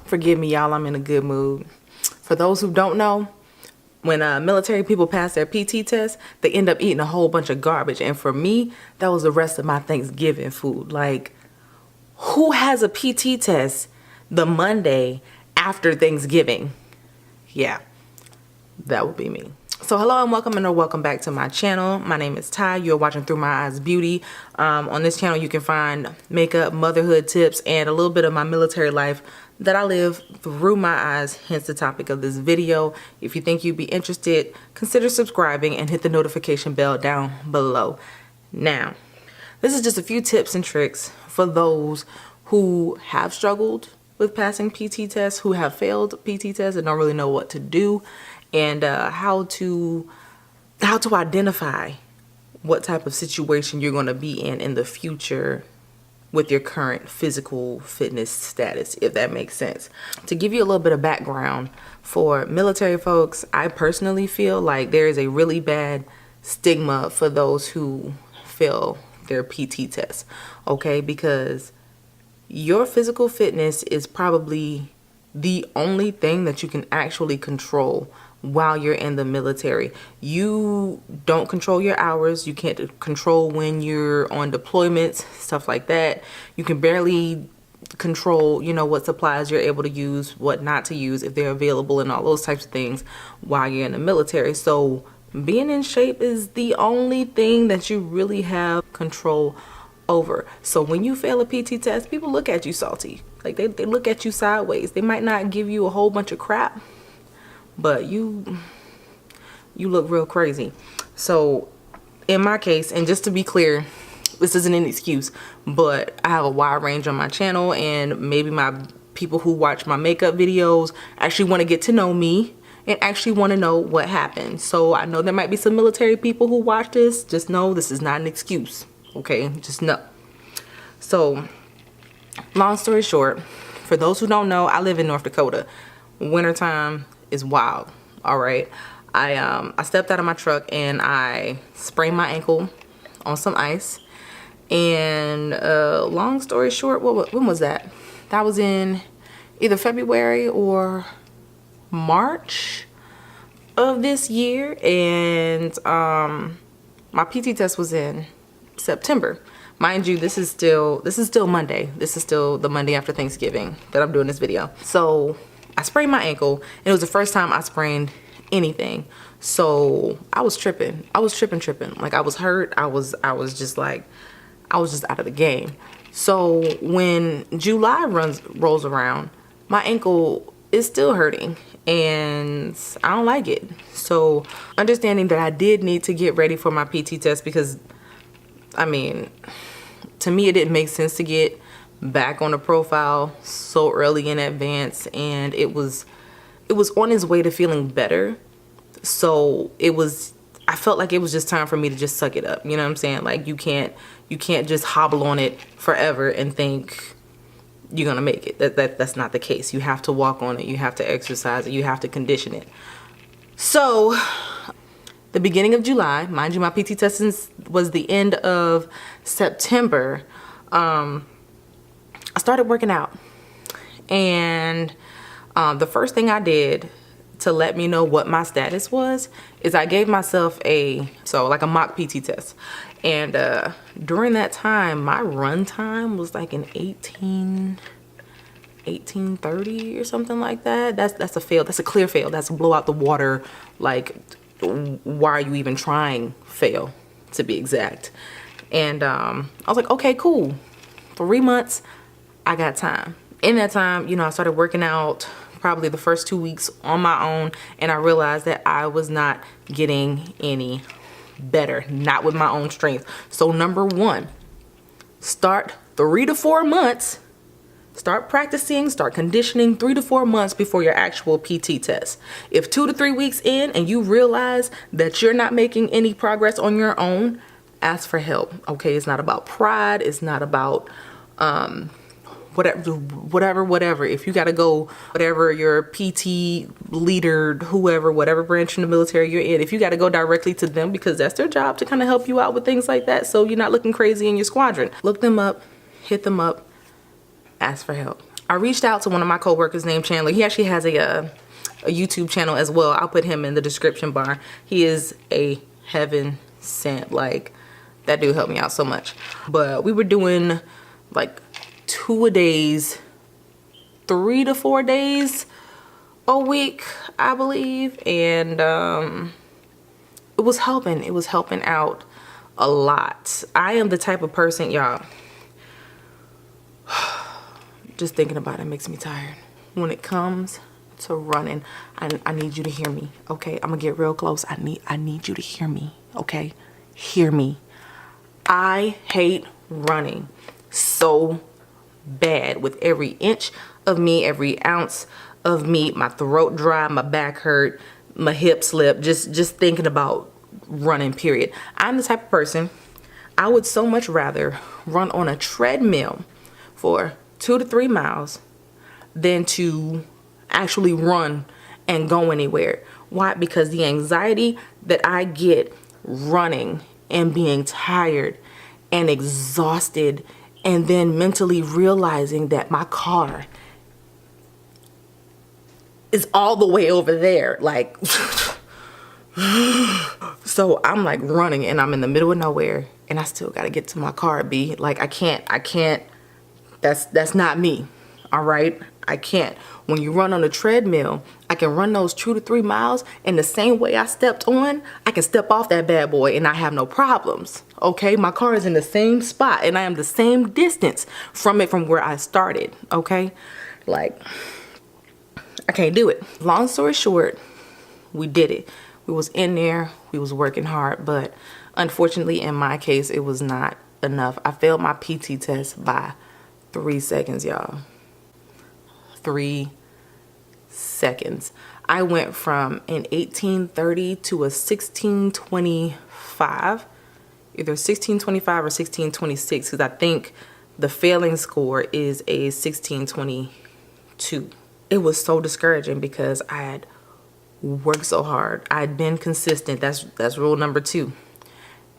Forgive me, y'all, I'm in a good mood. For those who don't know, when military people pass their PT test, they end up eating a whole bunch of garbage. And for me, that was the rest of my Thanksgiving food. Like, who has a PT test the Monday after Thanksgiving? Yeah, that would be me. So hello and welcome back to my channel. My name is Ty. You're watching Through My Eyes Beauty. On this channel you can find makeup, motherhood tips, and a little bit of my military life that I live through my eyes, hence the topic of this video. If you think you'd be interested, consider subscribing and hit the notification bell down below. Now, this is just a few tips and tricks for those who have struggled with passing PT tests, who have failed PT tests and don't really know what to do, and how to identify what type of situation you're going to be in the future with your current physical fitness status, if that makes sense. To give you a little bit of background for military folks, I personally feel like there is a really bad stigma for those who fail their PT tests, okay? Because your physical fitness is probably the only thing that you can actually control while you're in the military. You don't control your hours. You can't control when you're on deployments, stuff like that. You can barely control, you know, what supplies you're able to use, what not to use, if they're available, and all those types of things while you're in the military. So being in shape is the only thing that you really have control over. So when you fail a PT test, people look at you salty. Like they look at you sideways. They might not give you a whole bunch of crap, but you look real crazy. So in my case, and just to be clear, this isn't an excuse, but I have a wide range on my channel, and maybe my people who watch my makeup videos actually want to get to know me and actually want to know what happened. So I know there might be some military people who watch this. Just know this is not an excuse, okay? Just know. So long story short, for those who don't know, I live in North Dakota. Wintertime is wild. All right, I stepped out of my truck and I sprained my ankle on some ice, and long story short, when was that? That was in either February or March of this year, and my PT test was in September. Mind you, this is still Monday. This is still the Monday after Thanksgiving that I'm doing this video. So I sprained my ankle, and it was the first time I sprained anything. So I was tripping. I was tripping. Like, I was hurt. I was just out of the game. So when July rolls around, my ankle is still hurting, and I don't like it. So understanding that I did need to get ready for my PT test, because I mean, to me, it didn't make sense to get back on the profile so early in advance, and it was on its way to feeling better. So I felt like it was just time for me to just suck it up. You know what I'm saying? Like, you can't just hobble on it forever and think you're gonna make it. That's not the case. You have to walk on it. You have to exercise it. You have to condition it. So the beginning of July, mind you, my PT test was the end of September. I started working out, and the first thing I did to let me know what my status was is I gave myself like a mock PT test, and during that time my run time was like an 18:30 or something like that. That's a fail. That's a clear fail. That's a blow out the water, like, why are you even trying fail, to be exact. And I was like, okay, cool, 3 months, I got time. In that time, you know, I started working out probably the first 2 weeks on my own, and I realized that I was not getting any better, not with my own strength. So number one, start 3 to 4 months. Start practicing, start conditioning 3 to 4 months before your actual PT test. If 2 to 3 weeks in and you realize that you're not making any progress on your own, ask for help, okay? It's not about pride. It's not about whatever. If you got to go, whatever your PT leader, whoever, whatever branch in the military you're in, if you got to go directly to them, because that's their job to kind of help you out with things like that, so you're not looking crazy in your squadron. Look them up, hit them up, ask for help. I reached out to one of my coworkers named Chandler. He actually has a YouTube channel as well. I'll put him in the description bar. He is a heaven sent. Like, that dude helped me out so much. But we were doing like 2-a-days, 3 to 4 days a week, I believe. And it was helping. It was helping out a lot. I am the type of person, y'all, just thinking about it makes me tired. When it comes to running, I need you to hear me, okay? I'm gonna get real close. I need you to hear me, okay? Hear me. I hate running so bad. With every inch of me, every ounce of me, my throat dry, my back hurt, my hip slip, just thinking about running, period. I'm the type of person, I would so much rather run on a treadmill for 2 to 3 miles than to actually run and go anywhere. Why? Because the anxiety that I get running and being tired and exhausted, and then mentally realizing that my car is all the way over there, like so I'm like running and I'm in the middle of nowhere and I still gotta get to my car. Like, I can't, that's not me. All right, I can't. When you run on a treadmill, I can run those 2 to 3 miles in the same way I stepped on. I can step off that bad boy and I have no problems. Okay, my car is in the same spot and I am the same distance from where I started. Okay, like, I can't do it. Long story short, we did it. We was in there, we was working hard, but unfortunately in my case, it was not enough. I failed my PT test by 3 seconds, y'all. 3 seconds. I went from an 1830 to a 1625, either 1625 or 1626, because I think the failing score is a 1622. It was so discouraging because I had worked so hard. I'd been consistent. That's rule number 2.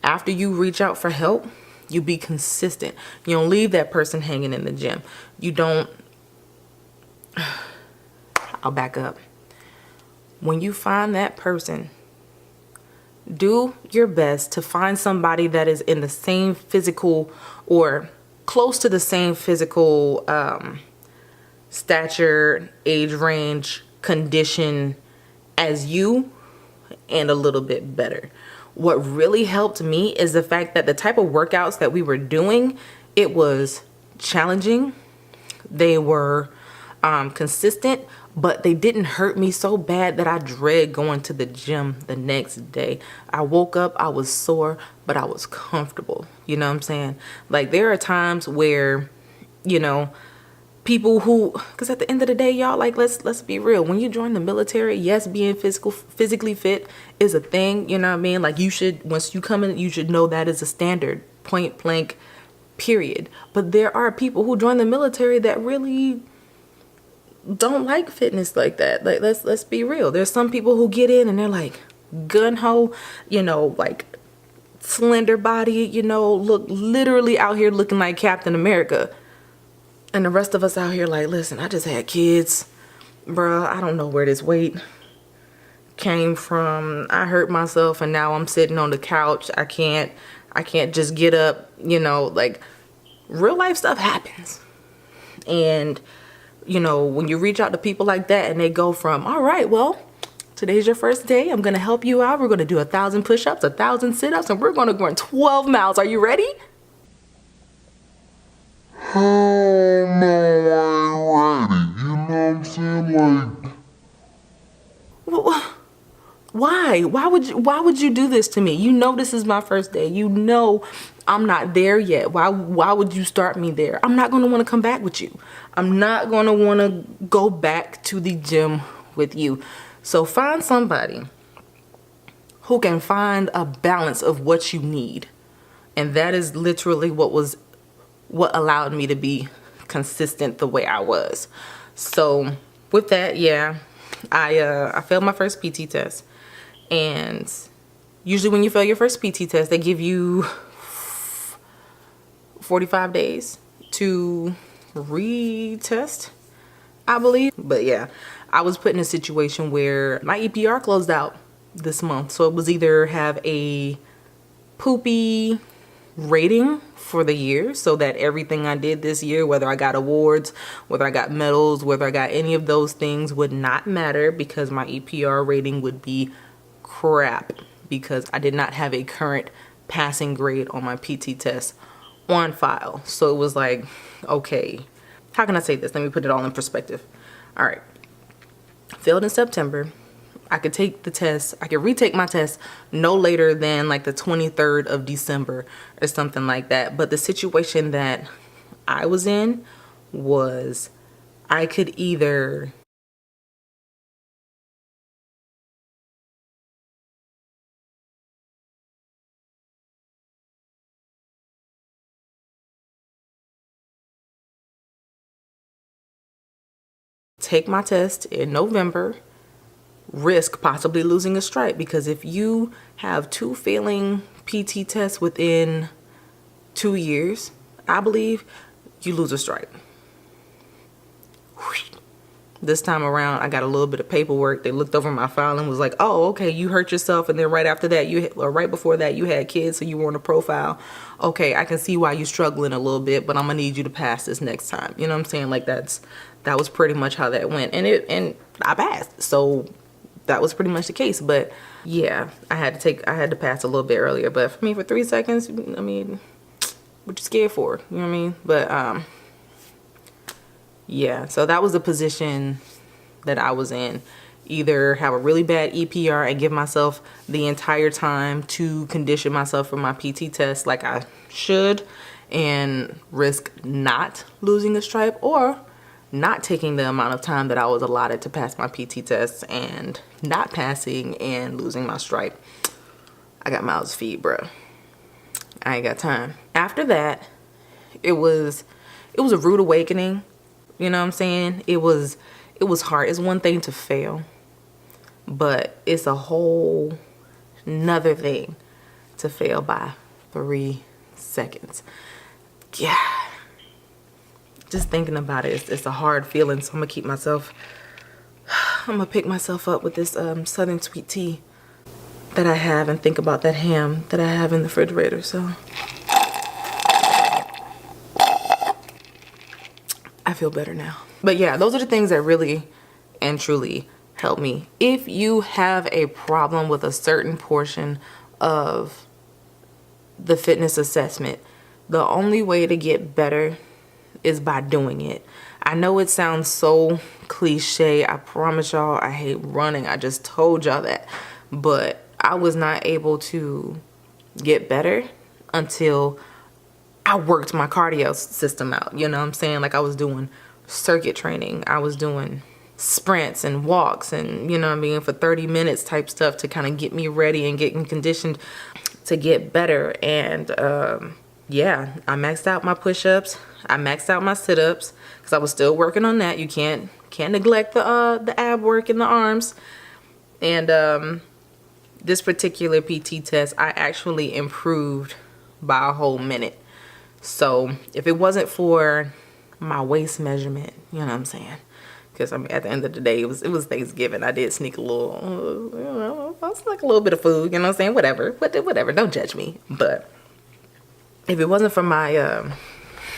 After you reach out for help, you be consistent. You don't leave that person hanging in the gym. You don't, I'll back up. When you find that person, do your best to find somebody that is in the same physical or close to the same physical stature, age range, condition as you, and a little bit better. What really helped me is the fact that the type of workouts that we were doing, it was challenging. They were consistent, but they didn't hurt me so bad that I dread going to the gym the next day. I woke up, I was sore, but I was comfortable. You know what I'm saying? Like, there are times where, you know, people who, because at the end of the day, y'all, like, let's be real. When you join the military, yes, being physically fit is a thing. You know what I mean? Like, you should, once you come in, you should know that is a standard, point blank, period. But there are people who join the military that really don't like fitness like that. Like, let's be real. There's some people who get in and they're like gun-ho, you know, like slender body, you know, look literally out here looking like Captain America. And the rest of us out here like, listen, I just had kids, bruh. I don't know where this weight came from. I hurt myself and now I'm sitting on the couch. I can't just get up, you know, like, real life stuff happens. And, you know, when you reach out to people like that and they go from, all right, well, today's your first day. I'm going to help you out. We're going to do 1,000 push-ups, 1,000 sit-ups, and we're going to run 12 miles. Are you ready? Hell no, I ain't ready. You know what I'm saying? Like, Why? Why would you do this to me? You know this is my first day. You know I'm not there yet. Why would you start me there? I'm not going to want to come back with you. I'm not going to want to go back to the gym with you. So find somebody who can find a balance of what you need. And that is literally what allowed me to be consistent the way I was. So with that, yeah, I failed my first PT test. And usually when you fail your first PT test, they give you 45 days to retest. I believe. But yeah, I was put in a situation where my EPR closed out this month. So it was either have a poopy rating for the year, so that everything I did this year, whether I got awards, whether I got medals, whether I got any of those things, would not matter because my EPR rating would be crap because I did not have a current passing grade on my PT test on file. So it was like, okay, how can I say this? Let me put it all in perspective. All right, failed in September. I could take the test, I could retake my test no later than like the 23rd of December or something like that. But the situation that I was in was I could either take my test in November, risk possibly losing a stripe, because if you have 2 failing PT tests within 2 years, I believe you lose a stripe. This time around, I got a little bit of paperwork. They looked over my file and was like, oh, okay, you hurt yourself. And then right after that, right before that, you had kids, so you were on a profile. Okay, I can see why you're struggling a little bit, but I'm gonna need you to pass this next time. You know what I'm saying? Like that was pretty much how that went. And I passed. So that was pretty much the case. But yeah, I had to pass a little bit earlier. But for me, for 3 seconds, I mean, what you scared for? You know what I mean? But yeah, so that was the position that I was in. Either have a really bad EPR and give myself the entire time to condition myself for my PT test like I should and risk not losing a stripe, or not taking the amount of time that I was allotted to pass my PT test and not passing and losing my stripe. I got mouths to feed, bruh. I ain't got time. After that, it was a rude awakening. You know what I'm saying? It was hard. It's one thing to fail, but it's a whole nother thing to fail by 3 seconds. Yeah. Just thinking about it, it's a hard feeling. So I'm gonna pick myself up with this Southern sweet tea that I have and think about that ham that I have in the refrigerator. So I feel better now. But yeah, those are the things that really and truly help me. If you have a problem with a certain portion of the fitness assessment, the only way to get better is by doing it. I know it sounds so cliche. I promise y'all, I hate running. I just told y'all that. But I was not able to get better until I worked my cardio system out. You know what I'm saying? Like I was doing circuit training. I was doing sprints and walks and, you know what I mean, for 30 minutes type stuff to kind of get me ready and getting conditioned to get better. And yeah, I maxed out my push-ups. I maxed out my sit-ups because I was still working on that. You can't neglect the ab work in the arms. And this particular PT test, I actually improved by a whole minute. So if it wasn't for my waist measurement, you know what I'm saying? Because I mean, at the end of the day, it was Thanksgiving. I did sneak a little, I snuck a little bit of food. You know what I'm saying? Whatever. Don't judge me. But if it wasn't for my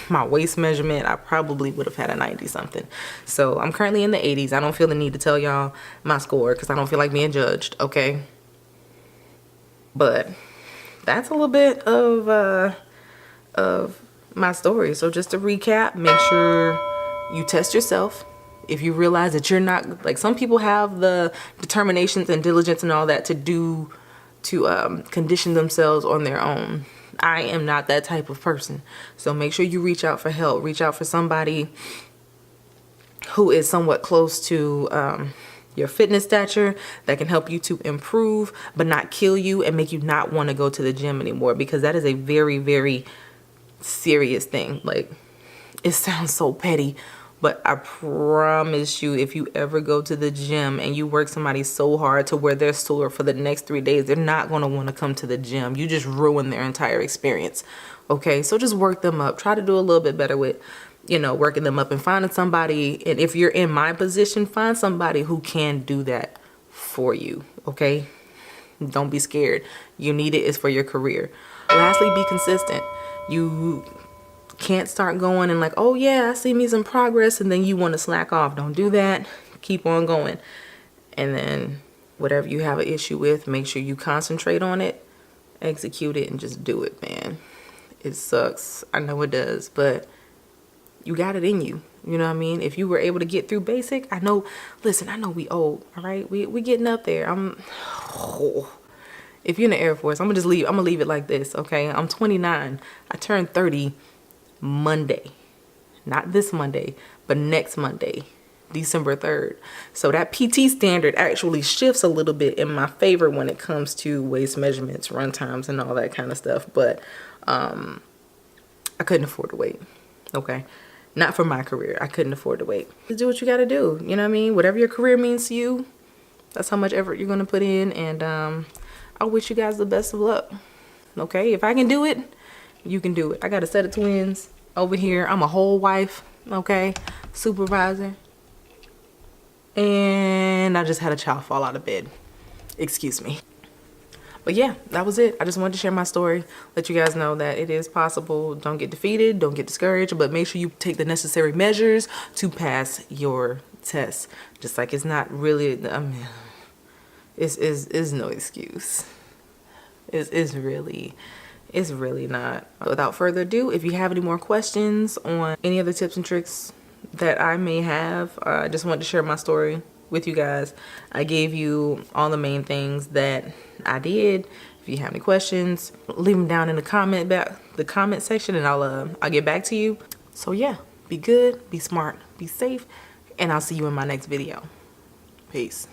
my waist measurement, I probably would have had a 90 something. So I'm currently in the 80s. I don't feel the need to tell y'all my score because I don't feel like being judged. Okay. But that's a little bit of my story. So just to recap, make sure you test yourself. If you realize that you're not, like some people have the determinations and diligence and all that to condition themselves on their own. I am not that type of person. So make sure you reach out for help. Reach out for somebody who is somewhat close to your fitness stature that can help you to improve but not kill you and make you not want to go to the gym anymore, because that is a very, very serious thing. Like, it sounds so petty, but I promise you, if you ever go to the gym and you work somebody so hard to where they're sore for the next 3 days, they're not going to want to come to the gym. You just ruin their entire experience. Okay, so just work them up. Try to do a little bit better with you know, working them up and finding somebody. And if you're in my position, find somebody who can do that for you. Okay. Don't be scared. You need it. It's for your career. Lastly, be consistent. You can't start going and like, oh yeah, I see me some progress, and then you want to slack off. Don't do that. Keep on going. And then whatever you have an issue with, make sure you concentrate on it, execute it, and just do it, man. It sucks. I know it does, but you got it in you. You know what I mean? If you were able to get through basic, I know, listen, I know we old, all right? We getting up there. If you're in the Air Force, I'm gonna leave it like this, okay? I'm 29. I turned 30 Monday. Not this Monday, but next Monday, December 3rd. So that PT standard actually shifts a little bit in my favor when it comes to waist measurements, run times, and all that kind of stuff. But I couldn't afford to wait, okay? Not for my career. I couldn't afford to wait. Just do what you gotta do. You know what I mean? Whatever your career means to you, that's how much effort you're gonna put in. And I wish you guys the best of luck. Okay? If I can do it, you can do it. I got a set of twins over here. I'm a whole wife, okay? Supervisor. And I just had a child fall out of bed. Excuse me. But yeah, that was it. I just wanted to share my story, let you guys know that it is possible. Don't get defeated, don't get discouraged, but make sure you take the necessary measures to pass your test. Just like it's not really, I mean, it's no excuse. It's really not. Without further ado, if you have any more questions on any other tips and tricks that I may have, I just wanted to share my story with you guys. I gave you all the main things that I did. If you have any questions, leave them down in the comment section, and I'll get back to you. So yeah, be good, be smart, be safe, and I'll see you in my next video. Peace.